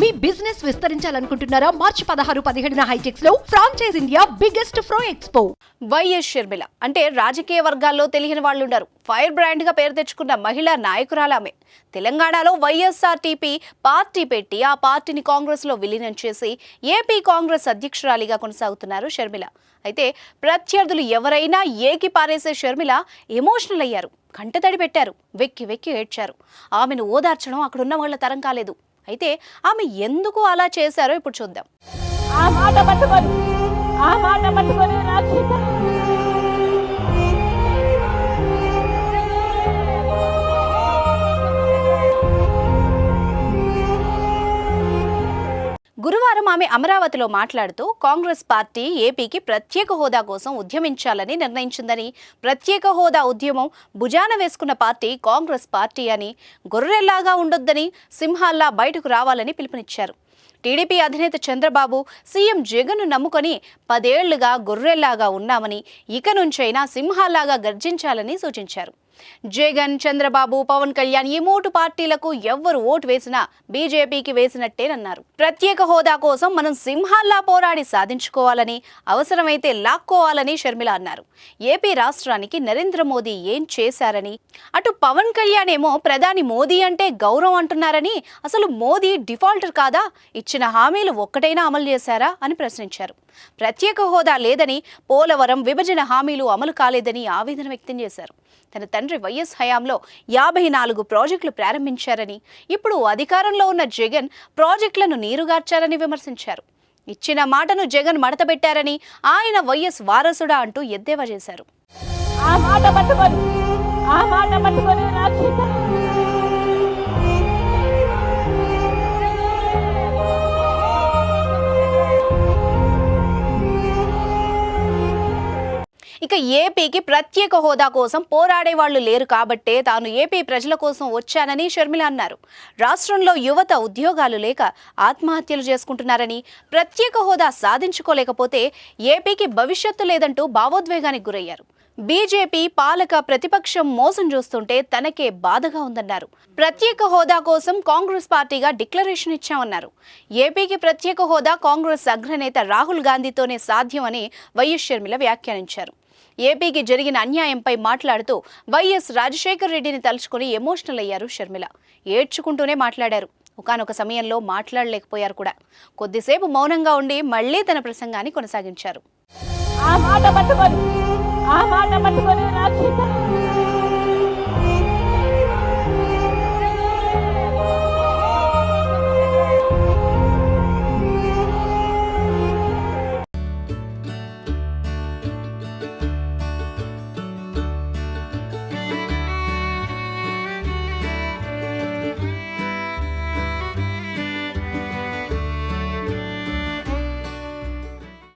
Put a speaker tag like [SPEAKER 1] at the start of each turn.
[SPEAKER 1] మీ business విస్తరించాలనుకుంటున్నారా? మార్చి 16-17 హైటెక్స్ లో franchise India biggest ఫ్రో expo.
[SPEAKER 2] YS Sharmila అంటే రాజకీయ వర్గాల్లో తెలియని వాళ్ళు ఉండరు. ఫైర్ బ్రాండ్ గా పేరు తెచ్చుకున్న మహిళా నాయకురాలామె. తెలంగాణలో వైఎస్ఆర్టీపీ పార్టీ పెట్టి ఆ పార్టీని కాంగ్రెస్ లో విలీనం చేసి ఏపీ కాంగ్రెస్ అధ్యక్షురాలిగా కొనసాగుతున్నారు షర్మిల. అయితే ప్రత్యర్థులు ఎవరైనా ఏకి పారేసే షర్మిల ఎమోషనల్ అయ్యారు, కంటతడి పెట్టారు, వెక్కి వెక్కి ఏడ్చారు. ఆమెను ఓదార్చడం అక్కడున్న వాళ్ళ తరం కాలేదు. అయితే ఆమె ఎందుకు అలా చేశారో ఇప్పుడు చూద్దాం. గురువారం ఆమె అమరావతిలో మాట్లాడుతూ కాంగ్రెస్ పార్టీ ఏపీకి ప్రత్యేక హోదా కోసం ఉద్యమించాలని నిర్ణయించిందని, ప్రత్యేక హోదా ఉద్యమం భుజాన వేసుకున్న పార్టీ కాంగ్రెస్ పార్టీ అని, గొర్రెల్లాగా ఉండొద్దని సింహాల్లా బయటకు రావాలని పిలుపునిచ్చారు. టీడీపీ అధినేత చంద్రబాబు, సీఎం జగన్ను నమ్ముకొని 10 ఏళ్లుగా గొర్రెల్లాగా ఉన్నామని, ఇక నుంచైనా సింహాల్లాగా గర్జించాలని సూచించారు. జగన్, చంద్రబాబు, పవన్ కళ్యాణ్ ఈ 3 పార్టీలకు ఎవ్వరు ఓటు వేసినా బీజేపీకి వేసినట్టేనన్నారు. ప్రత్యేక హోదా కోసం మనం సింహాల్లా పోరాడి సాధించుకోవాలని, అవసరమైతే లాక్కోవాలని షర్మిల అన్నారు. ఏపీ రాష్ట్రానికి నరేంద్ర మోదీ ఏం చేశారని, అటు పవన్ కళ్యాణ్ ఏమో ప్రధాని మోదీ అంటే గౌరవం అంటున్నారని, అసలు మోదీ డిఫాల్టర్ కాదా? ఇచ్చిన హామీలు ఒక్కటైనా అమలు చేశారా అని ప్రశ్నించారు. ప్రత్యేక హోదా లేదని, పోలవరం విభజన హామీలు అమలు కాలేదని ఆవేదన వ్యక్తం చేశారు. తన తండ్రి వైఎస్ హయాంలో 54 ప్రాజెక్టులు ప్రారంభించారని, ఇప్పుడు అధికారంలో ఉన్న జగన్ ప్రాజెక్టులను నీరుగార్చారని విమర్శించారు. ఇచ్చిన మాటను జగన్ మడతబెట్టారని, ఆయన వైఎస్ వారసుడా అంటూ ఎద్దేవా చేశారు. ఇక ఏపీకి ప్రత్యేక హోదా కోసం పోరాడే వాళ్లు లేరు కాబట్టే తాను ఏపీ ప్రజల కోసం వచ్చానని షర్మిల అన్నారు. రాష్ట్రంలో యువత ఉద్యోగాలు లేక ఆత్మహత్యలు చేసుకుంటున్నారని, ప్రత్యేక హోదా సాధించుకోలేకపోతే ఏపీకి భవిష్యత్తు లేదంటూ భావోద్వేగానికి గురయ్యారు. బీజేపీ పాలక ప్రతిపక్షం మోసం చూస్తుంటే తనకే బాధగా ఉందన్నారు. ప్రత్యేక హోదా కోసం కాంగ్రెస్ పార్టీగా డిక్లరేషన్ ఇచ్చామన్నారు. ఏపీకి ప్రత్యేక హోదా కాంగ్రెస్ అగ్రనేత రాహుల్ గాంధీతోనే సాధ్యమని వైఎస్ షర్మిల వ్యాఖ్యానించారు. ఏపీకి జరిగిన అన్యాయంపై మాట్లాడుతూ వైఎస్ రాజశేఖర్ రెడ్డిని తలుచుకుని ఎమోషనల్ అయ్యారు షర్మిల. ఏడ్చుకుంటూనే మాట్లాడారు. ఒకానొక సమయంలో మాట్లాడలేకపోయారు కూడా. కొద్దిసేపు మౌనంగా ఉండి మళ్లీ తన ప్రసంగాన్ని కొనసాగించారు.